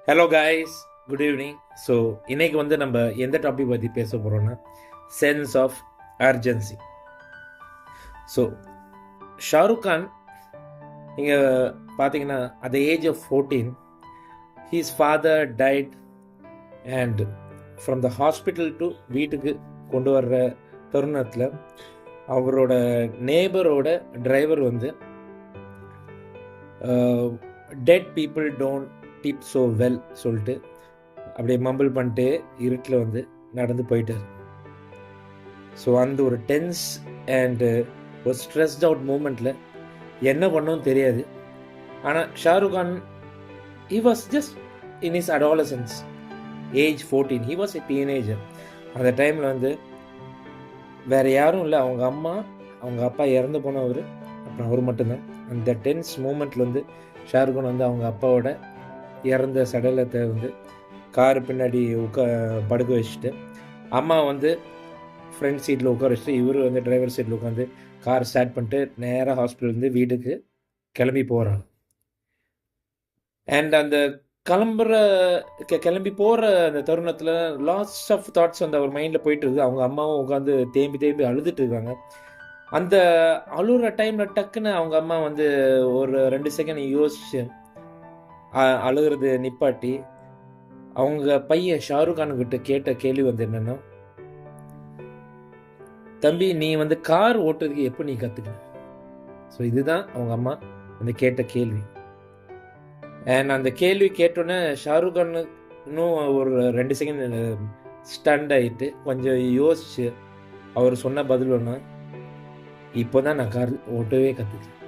Hello guys, good evening. So இன்னைக்கு வந்து நம்ம எந்த டாபிக் பற்றி பேச போகிறோம்னா sense of urgency. So Shahrukh Khan நீங்கள் பார்த்தீங்கன்னா at the age of 14 he's father died and from the hospital to வீட்டுக்கு கொண்டு வர்ற தருணத்தில் அவரோட நேபரோட டிரைவர் வந்து dead people don't tip so well சொல்லிட்டு அப்படியே மம்பிள் பண்ணிட்டு இருட்டில் வந்து நடந்து போயிட்டார். ஸோ அந்த ஒரு டென்ஸ் அண்டு ஒரு ஸ்ட்ரெஸ்ட் அவுட் மூமெண்ட்டில் என்ன பண்ணவும் தெரியாது. ஆனால் Shahrukh Khan he was just in is adolescence age 14, he was a teenager. அந்த டைமில் வந்து வேறு யாரும் இல்லை, அவங்க அம்மா அவங்க அப்பா இறந்து போனவர், அப்புறம் அவர் மட்டும்தான். அந்த டென்ஸ் மூமெண்ட்டில் வந்து ஷாருக் கான் வந்து அவங்க அப்பாவோட இறந்த சடலத்தை வந்து காரு பின்னாடி படுக்க வச்சுட்டு, அம்மா வந்து ஃப்ரண்ட் சீட்டில் உட்கார வச்சுட்டு, இவர் வந்து டிரைவர் சீட்டில் உட்காந்து கார் ஸ்டார்ட் பண்ணிட்டு நேராக ஹாஸ்பிட்டல்லேருந்து வீட்டுக்கு கிளம்பி போகிறாங்க. அண்ட் அந்த கிளம்பி போகிற அந்த தருணத்தில் லாட்ஸ் ஆஃப் தாட்ஸ் வந்து அவர் மைண்டில் போயிட்டு இருக்குது. அவங்க அம்மாவும் உட்காந்து தேம்பி அழுதுட்டு இருக்காங்க. அந்த அழுகிற டைமில் டக்குன்னு அவங்க அம்மா வந்து ஒரு 2 செகண்ட் யோசிச்சு அழுகிறது நிப்பாட்டி அவங்க பையன் ஷாருக் கான்கிட்ட கேட்ட கேள்வி வந்து என்னன்னா, தம்பி நீ வந்து கார் ஓட்டுறதுக்கு எப்போ நீ கற்றுக்கணும்? ஸோ இதுதான் அவங்க அம்மா வந்து கேட்ட கேள்வி. அண்ட் அந்த கேள்வி கேட்டோன்னே ஷாருக் கான் இன்னும் ஒரு 2 செகண்ட் ஸ்டண்ட் ஆகிட்டு கொஞ்சம் யோசிச்சு அவர் சொன்ன பதில் ஒன்று, இப்போ தான் நான் கார் ஓட்டவே கற்றுக்கிறேன்.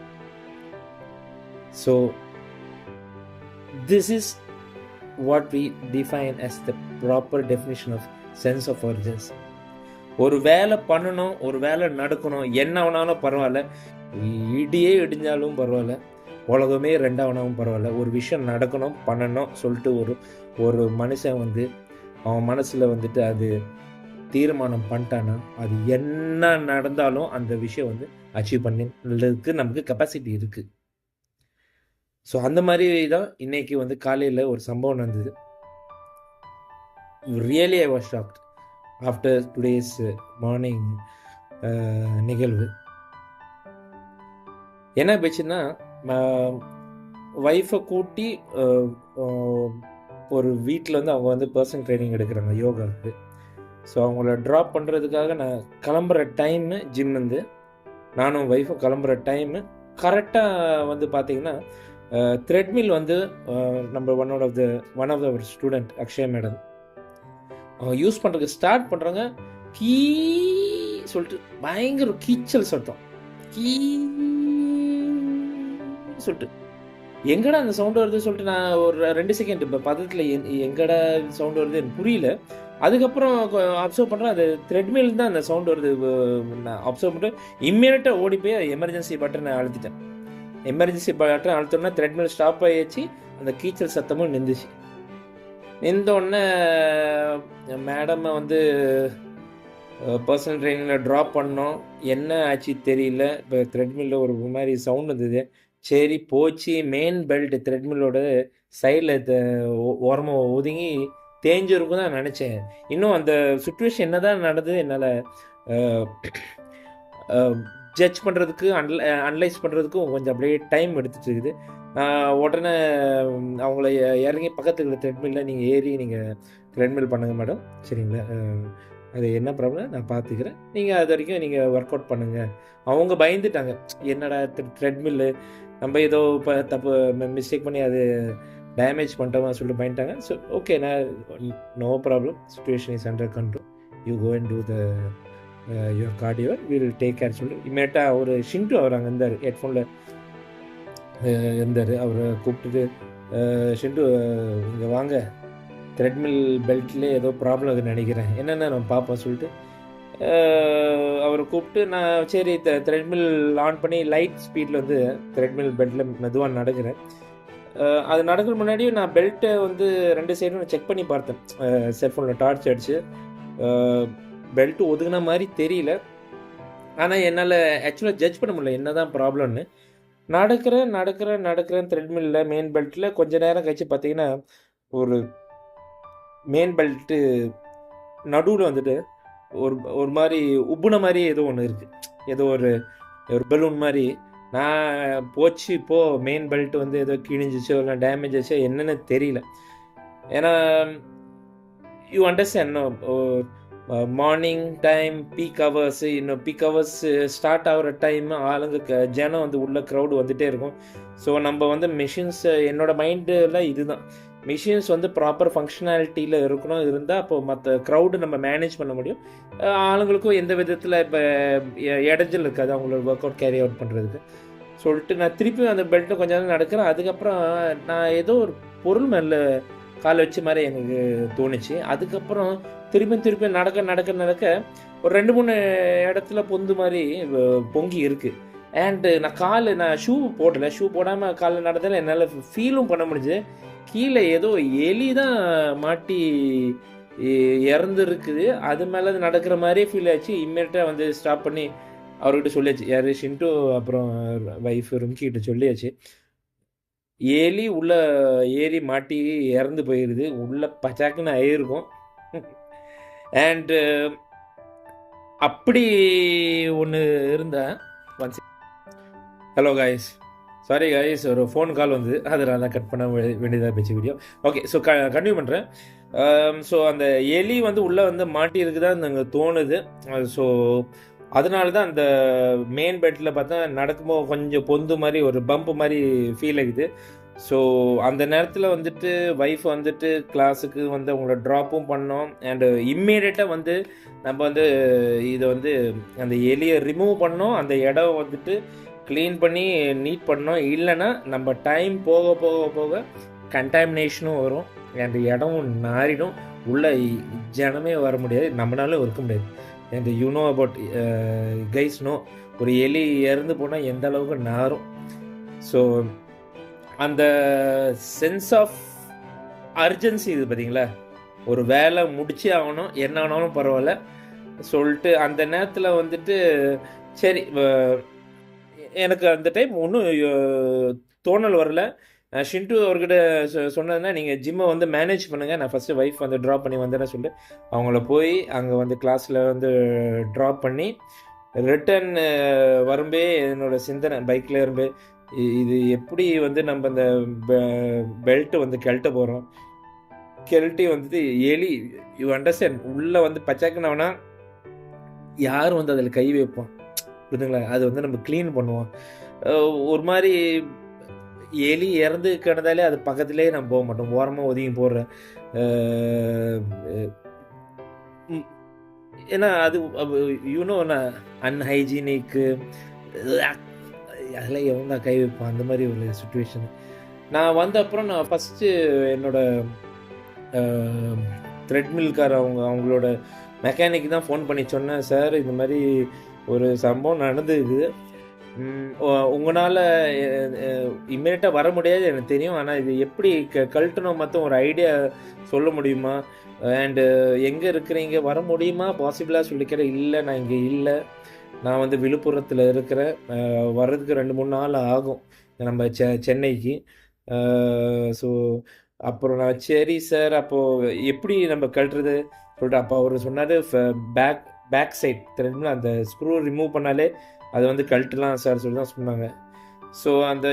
So this is what we define as the proper definition of sense of urgency. ஒரு வேலை பண்ணணும், ஒரு வேலை நடக்கணும், என்ன ஆனாலும் பரவாயில்ல, இடியே இடிஞ்சாலும் பரவாயில்ல, உலகமே ரெண்டாவனாலும் பரவாயில்ல, ஒரு விஷயம் நடக்கணும் பண்ணணும் சொல்லிட்டு ஒரு மனுஷன் வந்து அவன் மனசில் வந்துட்டு அது தீர்மானம் பண்ணிட்டான்னா அது என்ன நடந்தாலும் அந்த விஷயம் வந்து அச்சீவ் பண்ணதுக்கு நமக்கு கெப்பாசிட்டி இருக்குது. ஸோ அந்த மாதிரி தான் இன்னைக்கு வந்து காலையில் ஒரு சம்பவம் நடந்தது. Really I was shocked after today's morning நிகழ்வு. என்ன போச்சுன்னா, ஒய்ஃபை கூட்டி ஒரு வீட்டில் வந்து அவங்க வந்து பர்சனல் ட்ரைனிங் எடுக்கிறாங்க யோகாவுக்கு. ஸோ அவங்கள ட்ராப் பண்ணுறதுக்காக நான் கிளம்புற டைமு ஜிம் வந்து நானும் ஒய்ஃபும் கிளம்புற டைமு கரெக்டாக வந்து பார்த்திங்கன்னா த்ரெட்மில் வந்து நம்ம one of our student Akshaya madam அவங்க யூஸ் பண்ணுறதுக்கு ஸ்டார்ட் பண்ணுறாங்க. கீ சொல்லிட்டு பயங்கர கீச்சல் சத்தம், கீ சொல்லிட்டு எங்கடா அந்த சவுண்டு வருது சொல்லிட்டு நான் ஒரு 2 செகண்ட் இப்போ பதத்தில் எங்கடா சவுண்டு வருது எனக்கு புரியல. அதுக்கப்புறம் அப்சர்வ் பண்ணுறேன், அது த்ரெட்மில் தான் அந்த சவுண்டு வருது. நான் அப்சர்வ் பண்ணிட்டு இம்மீடியட்டாக ஓடி போய் எமர்ஜென்சி பட்டனை அழுத்திட்டேன். எமர்ஜென்சி பட்டன் அழுத்தோன்னா த்ரெட்மில் ஸ்டாப் ஆகிடுச்சு, அந்த கீச்சல் சத்தமும் நின்றுச்சு. நின்றோடனே மேடமை வந்து பர்சனல் ட்ரைனிங்கில் ட்ராப் பண்ணோம். என்ன ஆச்சு தெரியல, இப்போ த்ரெட்மில்லில் ஒரு மாதிரி சவுண்ட் இருந்தது. சரி போச்சு, மெயின் பெல்ட் த்ரெட்மில்லோட சைடில் ஓரமாக ஒதுங்கி தேஞ்சிருக்கும் தான் நினச்சேன். இன்னும் அந்த சுச்சுவேஷன் என்ன தான் நடந்தது என்னால் ஜட்ஜ் பண்ணுறதுக்கு அனலைஸ் பண்ணுறதுக்கும் கொஞ்சம் அப்படியே டைம் எடுத்துகிட்டு இருக்குது. உடனே அவங்கள இறங்கி பக்கத்தில் இருக்கிற த்ரெட்மில்லில் நீங்கள் ஏறி நீங்கள் த்ரெட்மில் பண்ணுங்கள் மேடம், சரிங்களா, அது என்ன ப்ராப்ளம் நான் பார்த்துக்கிறேன், நீங்கள் அது வரைக்கும் நீங்கள் ஒர்க் அவுட் பண்ணுங்கள். அவங்க பயந்துட்டாங்க, என்னடா த்ரெட்மில்லு நம்ம ஏதோ இப்போ தப்பு மிஸ்டேக் பண்ணி அது டேமேஜ் பண்ணிட்டோமா சொல்லிட்டு பயந்துட்டாங்க. ஸோ ஓகே, நான் no problem, situation is under control, you go and do the your cardio, will take care சொல்லிட்டு இமீடியட்டாக ஒரு ஷிண்டு அவர் அங்கே இருந்தார், ஹெட்ஃபோனில் இருந்தார். அவரை கூப்பிட்டுட்டு ஷிண்டு இங்கே வாங்க, த்ரெட்மில் பெல்ட்லேயே ஏதோ ப்ராப்ளம் இருக்குன்னு நினைக்கிறேன், என்னென்ன நம்ம பார்ப்போம் சொல்லிட்டு அவரை கூப்பிட்டு நான் சரி த்ரெட்மில் ஆன் பண்ணி லைட் ஸ்பீடில் வந்து த்ரெட்மில் பெல்ட்டில் மெதுவாக நடக்கிறேன். அது நடக்கிற முன்னாடியும் நான் பெல்ட்டை வந்து 2 சைடும் செக் பண்ணி பார்த்தேன், செல்ஃபோனில் டார்ச் அடித்து. பெல்ட்டு ஒதுங்கின மாதிரி தெரியல, ஆனால் என்னால் ஆக்சுவலாக ஜட்ஜ் பண்ண முடியல என்ன தான் ப்ராப்ளம்னு. நடக்கிறேன் த்ரெட்மில்லில் மெயின் பெல்ட்டில். கொஞ்சம் நேரம் கழிச்சு பார்த்தீங்கன்னா ஒரு மெயின் பெல்ட்டு நடுவில் வந்துட்டு ஒரு ஒரு மாதிரி உப்புன மாதிரி ஏதோ ஒன்று இருக்குது, ஏதோ ஒரு ஒரு பலூன் மாதிரி. நான் போச்சு இப்போது மெயின் பெல்ட் வந்து ஏதோ கிழிஞ்சிச்சோ இல்லை டேமேஜ் ஆச்சோ என்னென்னு தெரியல. ஏன்னா you understand, morning time peak hours, இன்னும் பீக் ஹவர்ஸ் ஸ்டார்ட் ஆகிற டைம் ஆளுங்க ஜனம் வந்து உள்ள க்ரௌடு வந்துகிட்டே இருக்கும். ஸோ நம்ம வந்து மிஷின்ஸ், என்னோடய மைண்டில் இதுதான், மிஷின்ஸ் வந்து ப்ராப்பர் ஃபங்க்ஷனாலிட்டியில் இருக்கணும், இருந்தால் அப்போது மற்ற க்ரௌடு நம்ம மேனேஜ் பண்ண முடியும். ஆளுங்களுக்கும் எந்த விதத்தில் இப்போ இடைஞ்சல் இருக்காது அவங்களோட ஒர்க் அவுட் கேரி அவுட் பண்ணுறதுக்கு சொல்லிட்டு நான் திருப்பி அந்த பெல்ட்டை கொஞ்ச நேரம் நடக்கிறேன். அதுக்கப்புறம் நான் ஏதோ ஒரு பொருள் மேலே கால் வச்ச மாதிரி எனக்கு தோணுச்சு. அதுக்கப்புறம் திருப்பி நடக்க ஒரு 2-3 இடத்துல பொந்து மாதிரி பொங்கி இருக்குது. அண்டு நான் ஷூ போடலை, ஷூ போடாமல் காலில் நடந்தாலும் என்னால் ஃபீலும் பண்ண முடிஞ்சு கீழே ஏதோ எலி தான் மாட்டி இறந்துருக்குது. அது மேலே நடக்கிற மாதிரியே ஃபீல் ஆச்சு. இம்மீடியட்டாக வந்து ஸ்டாப் பண்ணி அவர்கிட்ட சொல்லியாச்சு, யார் ஷின்ட்டு அப்புறம் ஒய்ஃப் ரும்கிட்ட சொல்லியாச்சு. எலி உள்ள ஏறி மாட்டி இறந்து போயிடுது, உள்ள பச்சாக்குன்னு ஆயிருக்கும். அண்டு அப்படி ஒன்று இருந்தால் ஹலோ காய்ஸ், சாரி காய்ஸ், ஒரு ஃபோன் கால் வந்து அதனால் தான் கட் பண்ண வேண்டியதாக போச்சு வீடியோ. ஓகே, ஸோ கண்டினியூ பண்ணுறேன். ஸோ அந்த எலி வந்து உள்ளே வந்து மாட்டி இருக்குதான்னு எனக்கு தோணுது. ஸோ அதனால தான் அந்த மெயின் பெட்டில் பார்த்தா நடக்கும்போது கொஞ்சம் பொந்து மாதிரி ஒரு பம்பு மாதிரி ஃபீல் ஆகுது. ஸோ அந்த நேரத்தில் வந்துட்டு ஒய்ஃப் வந்துட்டு கிளாஸுக்கு வந்து அவங்கள ட்ராப்பும் பண்ணோம். அண்டு இம்மீடியட்டாக வந்து நம்ம வந்து இதை வந்து அந்த எலியை ரிமூவ் பண்ணோம், அந்த இடம் வந்துட்டு க்ளீன் பண்ணி நீட் பண்ணோம். இல்லைன்னா நம்ம டைம் போக போக போக கண்டாமினேஷனும் வரும், அந்த இடமும் நாரிடும், உள்ள ஜனமே வர முடியாது, நம்மளாலும் இருக்க முடியாது. And you know about guys no, ஒரு எலி இறந்து போனால் எந்த அளவுக்கு நாரும். ஸோ அந்த சென்ஸ் ஆஃப் அர்ஜென்சி இது பார்த்தீங்களா, ஒரு வேலை முடிச்சே ஆகணும், என்ன ஆனாலும் பரவாயில்ல சொல்லிட்டு அந்த நேரத்தில் வந்துட்டு சரி, எனக்கு அந்த டைம் ஒன்றும் தோணல் வரல. ஷின்ட்டு அவர்கிட்ட சொன்னதுன்னா, நீங்கள் ஜிம்மை வந்து மேனேஜ் பண்ணுங்கள், நான் ஃபஸ்ட்டு ஒய்ஃப் வந்து ட்ராப் பண்ணி வந்தேன்னு சொல்லிட்டு அவங்கள போய் அங்கே வந்து கிளாஸில் வந்து ட்ராப் பண்ணி ரிட்டன் வரும்பே என்னோடய சிந்தனை பைக்கில் இருந்து இது எப்படி வந்து நம்ம இந்த பெல்ட்டு வந்து கழட்ட போகிறோம், கெல்ட்டி வந்துட்டு எலி, யூ அண்டர்ஸ்டாண்ட், உள்ளே வந்து பச்சாக்குனவனா யாரும் வந்து அதில் கை வைப்போம் புரியுதுங்களா, அது வந்து நம்ம க்ளீன் பண்ணுவோம். ஒரு மாதிரி எலி இறந்து கிடந்தாலே அது பக்கத்துலேயே நம்ம போக மாட்டோம், ஓரமாக ஒதுங்கி போடுறேன். ஏன்னா அது யூனோ அன்ஹைஜீனிக்கு, அதெல்லாம் எவன் தான் கை வைப்பான், அந்த மாதிரி ஒரு சுச்சுவேஷன். நான் வந்த அப்புறம் நான் ஃபஸ்ட்டு என்னோடய த்ரெட்மில்கார் அவங்களோட மெக்கானிக் தான் ஃபோன் பண்ணி சொன்னேன், சார் இந்த மாதிரி ஒரு சம்பவம் நடந்துக்குது, உங்களால் இம்மீடியட்டாக வர முடியாது எனக்கு தெரியும், ஆனால் இது எப்படி கழட்டணும் மொத்தம் ஒரு ஐடியா சொல்ல முடியுமா, அண்டு எங்கே இருக்கிறீங்க, வர முடியுமா பாசிபிளாக சொல்லிக்கிறேன். இல்லை நான் இங்கே இல்லை, நான் வந்து விழுப்புரத்தில் இருக்கிறேன், வர்றதுக்கு 2-3 நாள் ஆகும் நம்ம சென்னைக்கு. ஸோ அப்புறம் நான் சரி சார் அப்போது எப்படி நம்ம கழட்டுறது சொல்லிட்டு அப்போ அவர் சொன்னார், பேக் சைட் தெரியுங்களா, அந்த ஸ்க்ரூ ரிமூவ் பண்ணாலே அது வந்து கழட்டலாம் சார் சொல்லி தான் சொன்னாங்க. ஸோ அந்த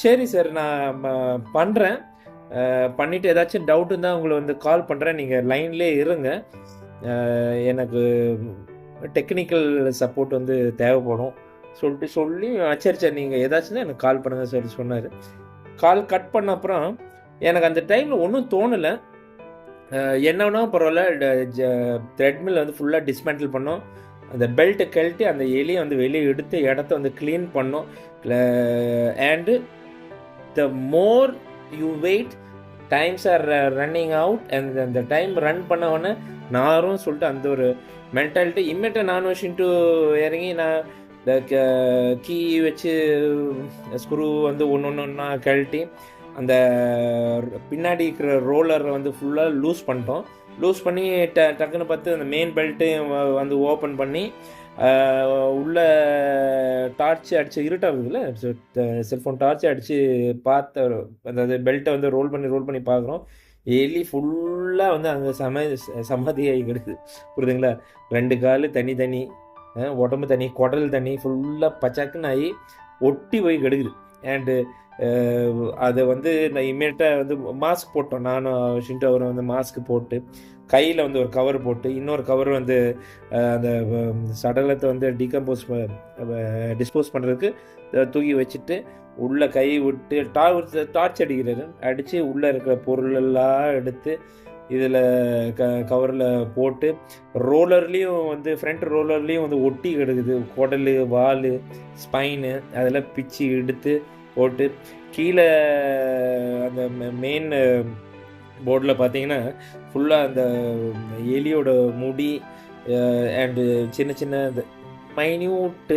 சரி சார் நான் பண்ணுறேன், பண்ணிவிட்டு ஏதாச்சும் டவுட் இருந்தால் உங்களை வந்து கால் பண்ணுறேன், நீங்கள் லைன்லேயே இருங்க, எனக்கு டெக்னிக்கல் சப்போர்ட் வந்து தேவைப்படும் சொல்லிட்டு சொல்லி சரி நீங்கள் ஏதாச்சும் தான் எனக்கு கால் பண்ணுங்கள் சொல்லி சொன்னார். கால் கட் பண்ண அப்புறம் எனக்கு அந்த டைமில் ஒன்றும் தோணலை, என்னன்னா பரவாயில்ல, த்ரெட்மில் வந்து ஃபுல்லாக டிஸ்மேண்டில் பண்ணோம், அந்த பெல்ட்டை கழட்டி அந்த எலியை வந்து வெளியே எடுத்து இடத்த வந்து க்ளீன் பண்ணோம். And the more you wait times are running out, and அந்த டைம் ரன் பண்ணவொன்னே நாரும் சொல்லிட்டு அந்த ஒரு மென்டாலிட்டி இம்மீடியட்டாக நானும் ஷின்ட்டு இறங்கி நான் இந்த கீ வச்சு ஸ்க்ரூ வந்து ஒன்றா கழட்டி அந்த பின்னாடி இருக்கிற ரோலரை வந்து ஃபுல்லாக லூஸ் பண்ணிட்டோம். லூஸ் பண்ணி டக்குன்னு பார்த்து அந்த மெயின் பெல்ட்டு வந்து ஓப்பன் பண்ணி உள்ள டார்ச் அடித்து இருட்டாக இருக்குதுல்ல, செல்ஃபோன் டார்ச் அடித்து பார்த்த, அதாவது பெல்ட்டை வந்து ரோல் பண்ணி பார்க்குறோம், எலி ஃபுல்லாக வந்து அங்கே சமாதியாகி கிடக்குது. புரியுதுங்களா? 2 கால் தனி தனி, உடம்பு தனி, குடல் தனி, ஃபுல்லாக பச்சக்குன்னு ஆகி ஒட்டி போய் கிடக்குது. அண்டு அதை வந்து நான் இம்மீடியட்டாக வந்து மாஸ்க் போட்டோம். நானும் ஷின்டோ அவரும் வந்து மாஸ்க் போட்டு, கையில் வந்து ஒரு கவர் போட்டு, இன்னொரு கவர் வந்து அந்த சடலத்தை வந்து டிஸ்போஸ் பண்ணுறதுக்கு தூக்கி வச்சுட்டு, உள்ளே கை விட்டு டார்ச் அடிக்கிறாரு. அடித்து உள்ளே இருக்கிற பொருளெல்லாம் எடுத்து இதில் கவரில் போட்டு, ரோலர்லேயும் வந்து ஃப்ரண்ட் ரோலர்லேயும் வந்து ஒட்டி கிடக்குது. குடல், வால், ஸ்பைனு அதெல்லாம் பிச்சு எடுத்து போட்டு, கீழே அந்த மெயின் போர்டில் பார்த்தீங்கன்னா ஃபுல்லாக அந்த எலியோட முடி அண்டு சின்ன சின்ன இந்த மைன்யூட்டு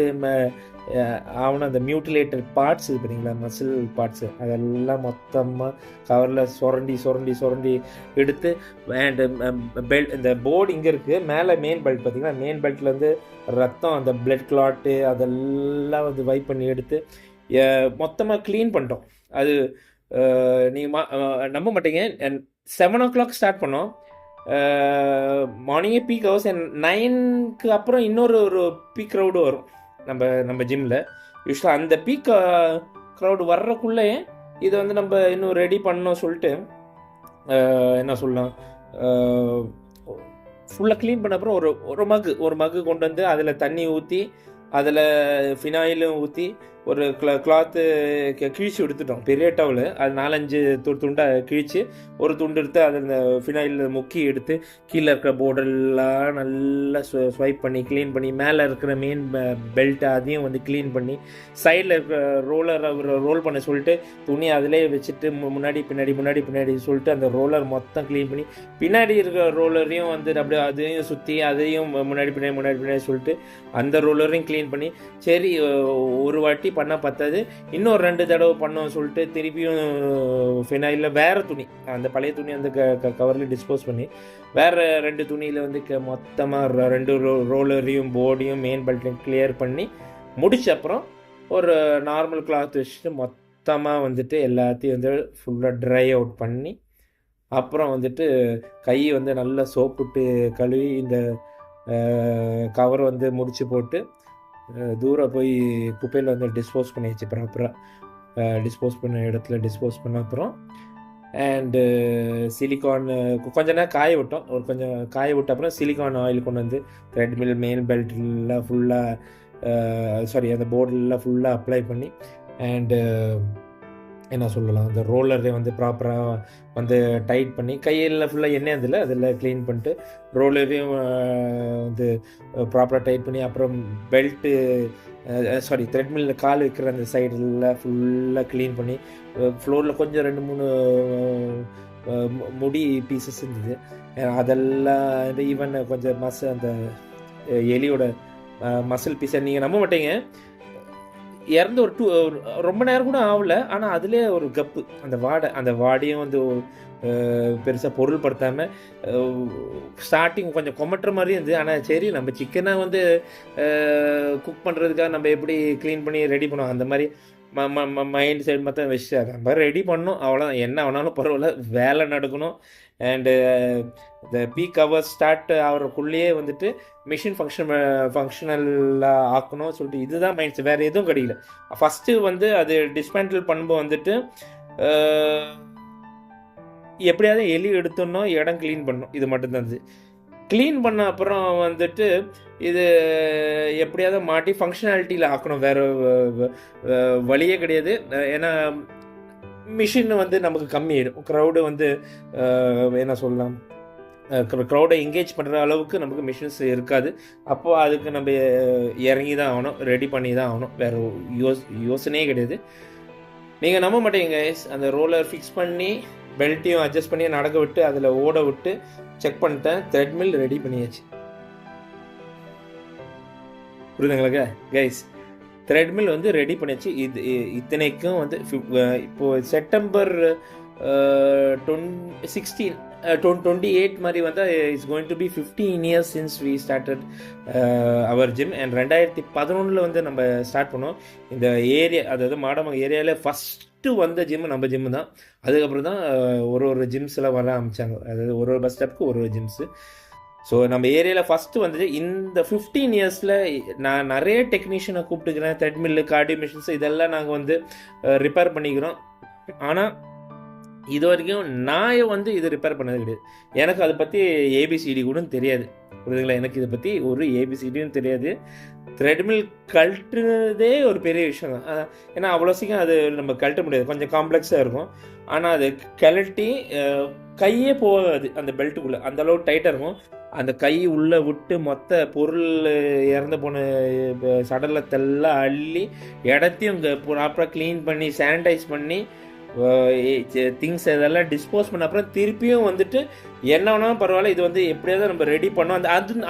ஆவணம் அந்த மியூட்டிலேட்டட் பார்ட்ஸ் இது பார்த்தீங்களா, மசில் பார்ட்ஸு அதெல்லாம் மொத்தமாக கவரில் சுரண்டி எடுத்து, அண்டு பெல்ட் இந்த போர்டு இங்கே இருக்குது. மேலே மெயின் பெல்ட் பார்த்தீங்கன்னா, மெயின் பெல்ட்டில் வந்து ரத்தம், அந்த பிளட் கிளாட்டு அதெல்லாம் வந்து வைப் பண்ணி எடுத்து மொத்தமாக க்ளீன் பண்ணிட்டோம். அது நீங்கள் நம்ப மாட்டீங்க. 7 o'clock ஸ்டார்ட் பண்ணோம். மார்னிங்கே பீக் ஹவர்ஸ். 9க்கு அப்புறம் இன்னொரு பீக் க்ரௌடு வரும் நம்ம ஜிம்மில். யூஸ்வலாக அந்த பீக் க்ரௌடு வர்றக்குள்ளே இதை வந்து நம்ம இன்னும் ரெடி பண்ணோம் சொல்லிட்டு என்ன சொல்லலாம், ஃபுல்லாக க்ளீன் பண்ண அப்புறம் ஒரு மக்கு கொண்டு வந்து அதில் தண்ணி ஊற்றி, அதில் ஃபினாயிலும் ஊற்றி, ஒரு கிளாத்து கிழிச்சு எடுத்துட்டோம். பெரிய டவலு அது 4-5 துண்டாக கிழிச்சு, ஒரு துண்டு எடுத்து அதில் இந்த ஃபினாயில் முக்கி எடுத்து, கீழே இருக்கிற போர்டெல்லாம் நல்லா ஸ்வைப் பண்ணி க்ளீன் பண்ணி, மேலே இருக்கிற மெயின் பெல்ட் அதையும் வந்து க்ளீன் பண்ணி, சைடில் இருக்கிற ரோலர் ரோல் பண்ண சொல்லிட்டு துணி அதிலே வச்சுட்டு, முன்னாடி பின்னாடி சொல்லிட்டு அந்த ரோலர் மொத்தம் க்ளீன் பண்ணி, பின்னாடி இருக்கிற ரோலரையும் வந்து அப்படியே அதையும் சுற்றி, அதையும் முன்னாடி பின்னாடி சொல்லிட்டு அந்த ரோலரையும் க்ளீன் பண்ணி, சரி ஒரு வாட்டி பண்ணால் பத்தாது, இன்னொரு 2 தடவை பண்ணோம் சொல்லிட்டு திருப்பியும் ஃபினாயிலில் வேறு துணி, அந்த பழைய துணி அந்த கவரில் டிஸ்போஸ் பண்ணி, வேறு 2 துணியில் வந்து மொத்தமாக 2 ரோலரையும் போர்டையும் மெயின் பெல்ட்டையும் கிளியர் பண்ணி முடிச்ச அப்புறம் ஒரு நார்மல் கிளாத் வச்சுட்டு மொத்தமாக வந்துட்டு எல்லாத்தையும் வந்து ஃபுல்லாக ட்ரை அவுட் பண்ணி, அப்புறம் வந்துட்டு கை வந்து நல்லா சோப்புட்டு கழுவி இந்த கவர் வந்து முடிச்சு போட்டு தூரம் போய் குப்பையில் வந்து டிஸ்போஸ் பண்ணிடுச்சு. ப்ராப்பராக டிஸ்போஸ் பண்ண இடத்துல டிஸ்போஸ் பண்ண அப்புறம் அண்டு சிலிக்கான் கொஞ்ச நேரம் காய விட்டோம். கொஞ்சம் காய விட்ட அப்புறம் சிலிக்கான் ஆயில் கொண்டு வந்து த்ரெட்மில் மெயின் பெல்ட்லாம் ஃபுல்லாக அந்த போர்டெலாம் ஃபுல்லாக அப்ளை பண்ணி, அண்டு என்ன சொல்லலாம், அந்த ரோலரை வந்து ப்ராப்பராக வந்து டைட் பண்ணி, கையில் ஃபுல்லாக எண்ணெய் அதில் க்ளீன் பண்ணிட்டு, ரோலரையும் வந்து ப்ராப்பராக டைட் பண்ணி, அப்புறம் பெல்ட்டு த்ரெட்மில்லில் கால் வைக்கிற அந்த சைடில் ஃபுல்லாக க்ளீன் பண்ணி, ஃப்ளோரில் கொஞ்சம் 2-3 முடி பீசஸ் இருந்தது, அதெல்லாம் ஈவன் கொஞ்சம் அந்த எலியோட மசில் பீஸை நீங்கள் நம்ப மாட்டீங்க, இறந்து ரொம்ப நேரம் கூட ஆகலை. ஆனால் அதிலே ஒரு கப்பு அந்த வாடையும் வந்து பெருசாக பொருள்படுத்தாமல் ஸ்டார்டிங் கொஞ்சம் கொமட்டுற மாதிரி இருந்தது. ஆனால் சரி, நம்ம சிக்கனை வந்து குக் பண்ணுறதுக்காக நம்ம எப்படி க்ளீன் பண்ணி ரெடி பண்ணுவோம், அந்த மாதிரி மைண்ட் சைடு மற்ற வச்சு அதை மாதிரி ரெடி பண்ணணும். அவ்வளோதான், என்ன வேணாலும் பரவாயில்ல, வேலை நடக்கணும். அண்டு இந்த பீக் ஹவர்ஸ் ஸ்டார்ட் ஆகிறக்குள்ளேயே வந்துட்டு மிஷின் ஃபங்க்ஷனலாக ஆக்கணும் சொல்லிட்டு இதுதான் மைண்ட் செட், வேறு எதுவும் கிடைக்கல. ஃபஸ்ட்டு வந்து அது டிஸ்மேண்டில் பண்ணும்போது வந்துட்டு எப்படியாவது எலி எடுத்துடணும், இடம் க்ளீன் பண்ணணும், இது மட்டும்தான் அது. க்ளீன் பண்ண அப்புறம் வந்துட்டு இது எப்படியாவது மாட்டி ஃபங்க்ஷனாலிட்டியில் ஆக்கணும், வேறு வழியே கிடையாது. ஏன்னா மிஷின் வந்து நமக்கு கம்மியாயிடும், க்ரௌடு வந்து என்ன சொல்லலாம், க்ரௌடை என்கேஜ் பண்ணுற அளவுக்கு நமக்கு மிஷின்ஸ் இருக்காது. அப்போது அதுக்கு நம்ம இறங்கி தான் ஆகணும், ரெடி பண்ணி தான் ஆகணும், வேறு யோசனையே கிடையாது. நீங்கள் நம்ப மாட்டீங்க, அந்த ரோலர் ஃபிக்ஸ் பண்ணி பெல்ட்டையும் அட்ஜஸ்ட் பண்ணி நடக்க விட்டு அதில் ஓட விட்டு செக் பண்ணிட்டேன், த்ரெட்மில் ரெடி பண்ணியாச்சு. புரியுதுங்களா கைஸ்? த்ரெட்மில் வந்து ரெடி பண்ணியாச்சு. இத்தனைக்கும் வந்து இப்போது செப்டம்பர் 28 மாதிரி வந்து it's going to be 15 years since we started our gym. And 2011 வந்து நம்ம ஸ்டார்ட் பண்ணோம் இந்த ஏரியா, அதாவது மாடமங்கலம் ஏரியாவில் ஃபஸ்ட்டு வந்த ஜிம்மு நம்ம ஜிம்மு தான். அதுக்கப்புறம் தான் ஒரு ஜிம்ஸ்லாம் வர ஆரம்பித்தாங்க. அதாவது ஒரு பஸ் ஸ்டாப்புக்கு ஒரு ஜிம்ஸு. ஸோ நம்ம ஏரியாவில் ஃபஸ்ட்டு வந்துட்டு இந்த 15 இயர்ஸில் நான் நிறைய டெக்னீஷியனை கூப்பிட்டுக்கிறேன். த்ரெட்மில்லு, கார்டியோ மிஷின்ஸ் இதெல்லாம் நாங்கள் வந்து ரிப்பேர் பண்ணிக்கிறோம். ஆனால் இது வரைக்கும் நான் வந்து இது ரிப்பேர் பண்ணது கிடையாது. எனக்கு அதை பற்றி ஏபிசிடி கூட தெரியாது. புரியுதுங்களா? எனக்கு இதை பற்றி ஒரு ஏபிசிடியும் தெரியாது. த்ரெட்மில் கழட்டுறதே ஒரு பெரிய விஷயம் தான். ஏன்னா அவ்வளோ சீக்கிரம் அது நம்ம கழட்ட முடியாது, கொஞ்சம் காம்ப்ளெக்ஸாக இருக்கும். ஆனால் அது கழட்டி கையே போகாது அந்த பெல்ட்டுக்குள்ளே, அந்தளவு டைட்டாக இருக்கும். அந்த கை உள்ளே விட்டு மொத்த பொருள் இறந்து போன சடலத்தெல்லாம் அள்ளி இடத்தையும் ப்ராப்பராக க்ளீன் பண்ணி சானிடைஸ் பண்ணி திங்ஸ் இதெல்லாம் டிஸ்போஸ் பண்ண அப்புறம் திருப்பியும் வந்துட்டு என்ன வேணாலும் பரவாயில்ல, இது வந்து எப்படியாவது நம்ம ரெடி பண்ணோம்.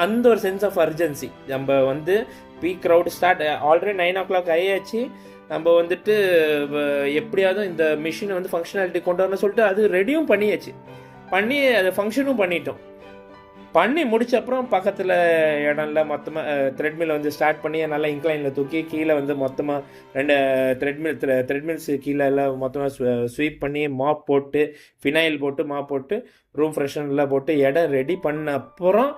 அந்த ஒரு சென்ஸ் ஆஃப் அர்ஜென்சி. நம்ம வந்து peak crowd start already 9 o'clock ஆயாச்சு. நம்ம வந்துட்டு எப்படியாவது இந்த மிஷினை வந்து ஃபங்க்ஷனாலிட்டி கொண்டு வரணும்னு சொல்லிட்டு அது ரெடியும் பண்ணியாச்சு. பண்ணி அதை ஃபங்க்ஷனும் பண்ணிட்டோம். பண்ணி முடிச்ச அப்புறம் பக்கத்தில் இடம்ல மொத்தமாக த்ரெட்மில் வந்து ஸ்டார்ட் பண்ணி நல்லா இன்க்ளைனில் தூக்கி கீழே வந்து மொத்தமாக 2 த்ரெட்மில்ஸ் கீழே எல்லாம் மொத்தமாக ஸ்வீப் பண்ணி மாப் போட்டு ஃபினைல் போட்டு மாப் போட்டு ரூம் ஃப்ரெஷ்னர்லாம் போட்டு இடம் ரெடி பண்ண அப்புறம்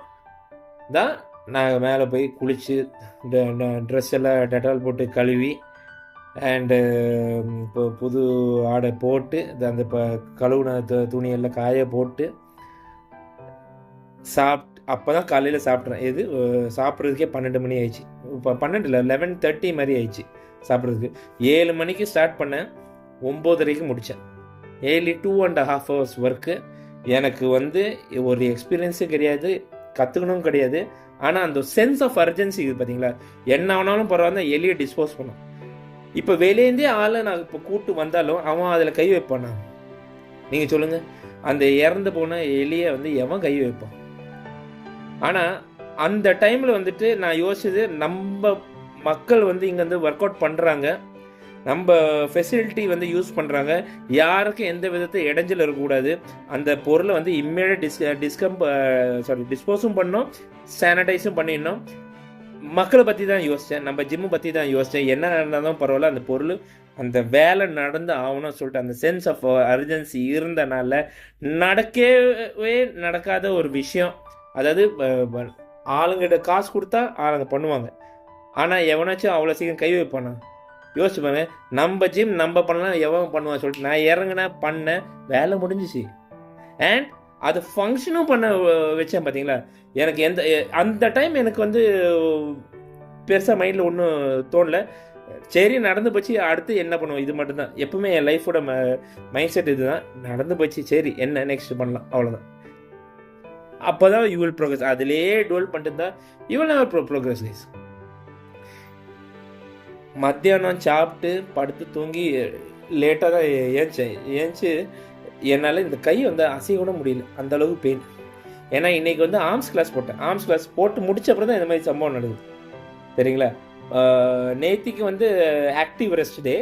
தான் நாங்கள் மேலே போய் குளித்து இந்த ட்ரெஸ் எல்லாம் டெட்டால் போட்டு கழுவி அண்டு இப்போ புது ஆடை போட்டு அந்த கழுவுன துணியெல்லாம் காய போட்டு அப்போ தான் காலையில் சாப்பிட்றேன். இது சாப்பிட்றதுக்கே 12 மணி ஆயிடுச்சு. இப்போ 12 இல்லை 11:30 மாதிரி ஆயிடுச்சு சாப்பிட்றதுக்கு. 7 மணிக்கு ஸ்டார்ட் பண்ணேன், 9:30க்கு முடித்தேன். Daily 2.5 hours work. எனக்கு வந்து ஒரு எக்ஸ்பீரியன்ஸும் கிடையாது, கற்றுக்கணும் கிடையாது. ஆனால் அந்த சென்ஸ் ஆஃப் அர்ஜென்சி இது பார்த்தீங்களா, என்ன ஆனாலும் பரவாயில்ல எலியை டிஸ்போஸ் பண்ணோம். இப்போ வெளியேந்தே ஆளை நான் இப்போ கூப்பிட்டு வந்தாலும் அவன் அதில் கை வைப்பானா? நீங்கள் சொல்லுங்கள். அந்த இறந்து போன எலியை வந்து எவன் கை வைப்பான்? ஆனால் அந்த டைமில் வந்துட்டு நான் யோசிச்சது, நம்ம மக்கள் வந்து இங்கே வந்து ஒர்க் அவுட் பண்ணுறாங்க, நம்ம ஃபெசிலிட்டி வந்து யூஸ் பண்ணுறாங்க, யாருக்கும் எந்த விதத்தை இடைஞ்சல் இருக்கக்கூடாது. அந்த பொருளை வந்து இம்மீடியட் டிஸ்போஸும் பண்ணோம், சானிடைஸும் பண்ணிடணும். மக்களை பற்றி தான் யோசித்தேன், நம்ம ஜிம்மு பற்றி தான் யோசித்தேன். என்ன நடந்தாலும் பரவாயில்ல, அந்த பொருள் அந்த வேலை நடந்து ஆகணும்னு சொல்லிட்டு அந்த சென்ஸ் ஆஃப் அர்ஜென்சி இருந்தனால நடக்காத ஒரு விஷயம். அதாவது ஆளுங்கிட்ட காசு கொடுத்தா ஆளுங்க பண்ணுவாங்க, ஆனால் எவனாச்சும் அவ்வளோ சீக்கிரம் கை வைப்பானா? யோசிச்சு பாருங்க. நம்ம ஜிம் நம்ம பண்ணலாம், எவன் பண்ணுவான் சொல்லிட்டு நான் இறங்கினேன், பண்ணேன், வேலை முடிஞ்சிச்சு. அண்ட் அது ஃபங்க்ஷனும் பண்ண வச்சேன். பார்த்தீங்களா, எனக்கு அந்த டைம் எனக்கு வந்து பெருசாக மைண்டில் ஒன்றும் தோணலை. சரி நடந்து போச்சு, அடுத்து என்ன பண்ணுவோம், இது மட்டும்தான். எப்பவுமே என் லைஃபோட மைண்ட் செட் இதுதான். நடந்து போச்சு, சரி என்ன நெக்ஸ்ட் பண்ணலாம், அவ்வளோதான். அப்போ தான் யூ வில் ப்ரோக்ரஸ். அதிலேயே டுவெல் பண்ணிட்டு தான் you will never progress guys. மத்தியானம் சாப்பிட்டு படுத்து தூங்கி லேட்டாக தான் ஏஞ்சி என்னால் இந்த கை வந்து அசைய கூட முடியல, அந்தளவுக்கு பெயின். ஏன்னா இன்றைக்கி வந்து ஆர்ம்ஸ் கிளாஸ் போட்டேன். ஆர்ம்ஸ் கிளாஸ் போட்டு முடிச்ச அப்புறம் தான் இந்த மாதிரி சம்பவம் நடக்குது, சரிங்களா? நேத்திக்கு வந்து ஆக்டிவ் ரெஸ்ட் டே,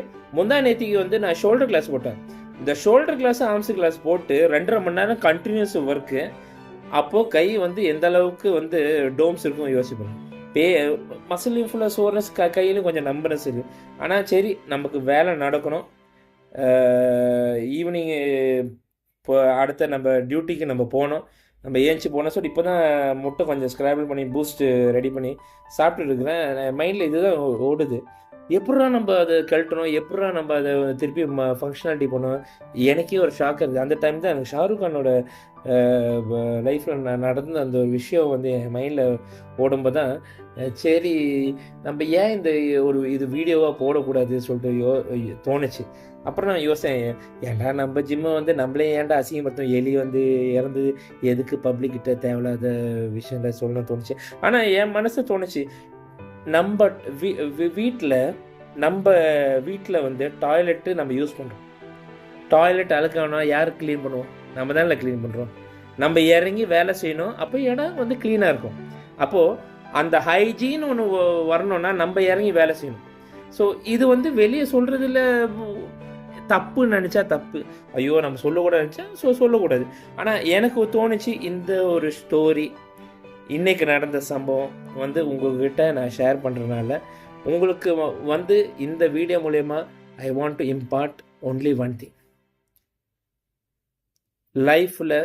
நேத்திக்கு வந்து நான் ஷோல்டர் கிளாஸ் போட்டேன். இந்த ஷோல்டர் கிளாஸ் ஆர்ம்ஸ் கிளாஸ் போட்டு 2.5 மணி நேரம் கண்டினியூஸ் ஒர்க்கு. அப்போது கை வந்து எந்த அளவுக்கு வந்து டோம்ஸ் இருக்கும் யோசிப்பேன். மசிலையும் ஃபுல்லாக சோர்னஸ், கையிலும் கொஞ்சம் நம்பனஸ் இருக்குது. ஆனால் சரி, நமக்கு வேலை நடக்கணும். ஈவினிங் இப்போ அடுத்த நம்ம டியூட்டிக்கு நம்ம போனோம். நம்ம ஏஞ்சி போனோம். ஸோ இப்போ தான் முட்டை கொஞ்சம் ஸ்க்ராபிள் பண்ணி பூஸ்ட்டு ரெடி பண்ணி சாப்பிட்டு இருக்கிறேன். மைண்டில் இதுதான் ஓடுது, எப்படா நம்ம அதை கழட்டணும், எப்படா நம்ம அதை திருப்பி ஃபங்க்ஷனாலிட்டி பண்ணுவோம். எனக்கே ஒரு ஷாக் இருக்குது. அந்த டைம் தான் எனக்கு ஷாருக் கானோட லைஃப்பில் நடந்த அந்த ஒரு விஷயம் வந்து என் மைண்டில் ஓடும்போது தான் சரி நம்ம ஏன் இது வீடியோவாக போடக்கூடாது சொல்லிட்டு தோணுச்சு. அப்புறம் நான் யோசித்தேன், ஏன்டா நம்ம ஜிம்மை வந்து நம்மளே ஏன்டா அசிங்கப்படுத்தோம், எலி வந்து இறந்து எதுக்கு பப்ளிக்கிட்ட தேவையில்லாத விஷயங்களை சொல்லணும்னு தோணுச்சு. ஆனால் என் மனசு தோணுச்சு, நம்ம வீட்டில் வந்து டாய்லெட்டு நம்ம யூஸ் பண்ணுறோம். டாய்லெட் அழுக்கானா யார் க்ளீன் பண்ணுவோம்? நம்ம தான் இல்லை க்ளீன் பண்ணுறோம். நம்ம இறங்கி வேலை செய்யணும், அப்போ இடம் வந்து க்ளீனாக இருக்கும். அப்போது அந்த ஹைஜீன் ஒன்று வரணும்னா நம்ம இறங்கி வேலை செய்யணும். ஸோ இது வந்து வெளியே சொல்கிறதுல தப்புன்னு நினச்சா தப்பு, ஐயோ நம்ம சொல்லக்கூடாது நினச்சா சொல்லக்கூடாது. ஆனால் எனக்கு தோணுச்சு, இந்த ஒரு ஸ்டோரி இன்றைக்கி நடந்த சம்பவம் வந்து உங்கள்கிட்ட நான் ஷேர் பண்ணுறதுனால உங்களுக்கு வந்து இந்த வீடியோ மூலயமா I want to impart only one thing, லைஃப்பில்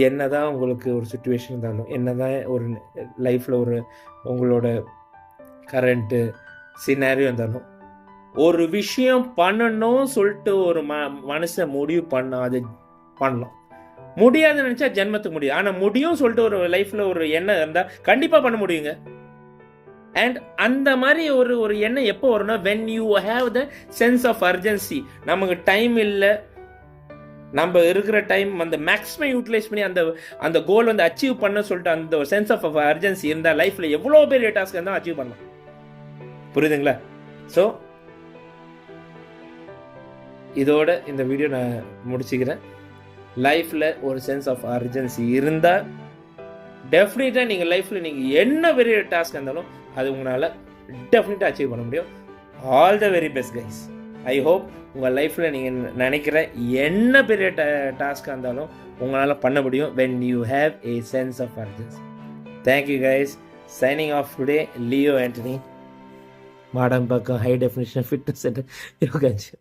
என்னதான் உங்களுக்கு ஒரு சுச்சுவேஷன் இருந்தாலும், என்னதான் ஒரு லைஃப்பில் ஒரு உங்களோட கரண்ட்டு சினாரியோ இருந்தாலும், ஒரு விஷயம் பண்ணணும் சொல்லிட்டு ஒரு மனுஷன் முடிவு பண்ண அது பண்ணலாம். முடியாதுன்னு நினச்சா ஜென்மத்துக்கு முடியும். ஆனால் முடியும் சொல்லிட்டு ஒரு லைஃப்பில் ஒரு எண்ணம் இருந்தால் கண்டிப்பாக பண்ண முடியுங்க. அண்ட் அந்த மாதிரி ஒரு எண்ணம் எப்போ வரும்னா, when you have the sense of urgency. நமக்கு டைம் இல்லை, நம்ம இருக்கிற டைம் அந்த மேக்ஸிமம் யூட்டிலைஸ் பண்ணி அந்த கோல் வந்து அச்சீவ் பண்ண சொல்லிட்டு அந்த சென்ஸ் ஆஃப் அர்ஜென்சி இருந்தால் லைஃப்பில் எவ்வளோ பெரிய டாஸ்க் இருந்தால் அச்சீவ் பண்ணலாம். புரியுதுங்களா? ஸோ இதோட இந்த வீடியோ நான் முடிச்சுக்கிறேன். லைஃப்பில் ஒரு சென்ஸ் ஆஃப் அர்ஜென்சி இருந்தால் டெஃபினட்டாக நீங்கள் லைஃப்பில் நீங்கள் என்ன பெரிய டாஸ்க் இருந்தாலும் அது உங்களால் டெஃபினட்டாக அச்சீவ் பண்ண முடியும். All the very best guys. I hope உங்கள் லைஃப்பில் நீங்கள் நினைக்கிற என்ன பெரிய டாஸ்க்காக இருந்தாலும் உங்களால் பண்ண முடியும் when you have a sense of urgency. Thank you guys. Signing off today, Leo Antony, Madambakkam high definition fitness centre யோகாஞ்சி.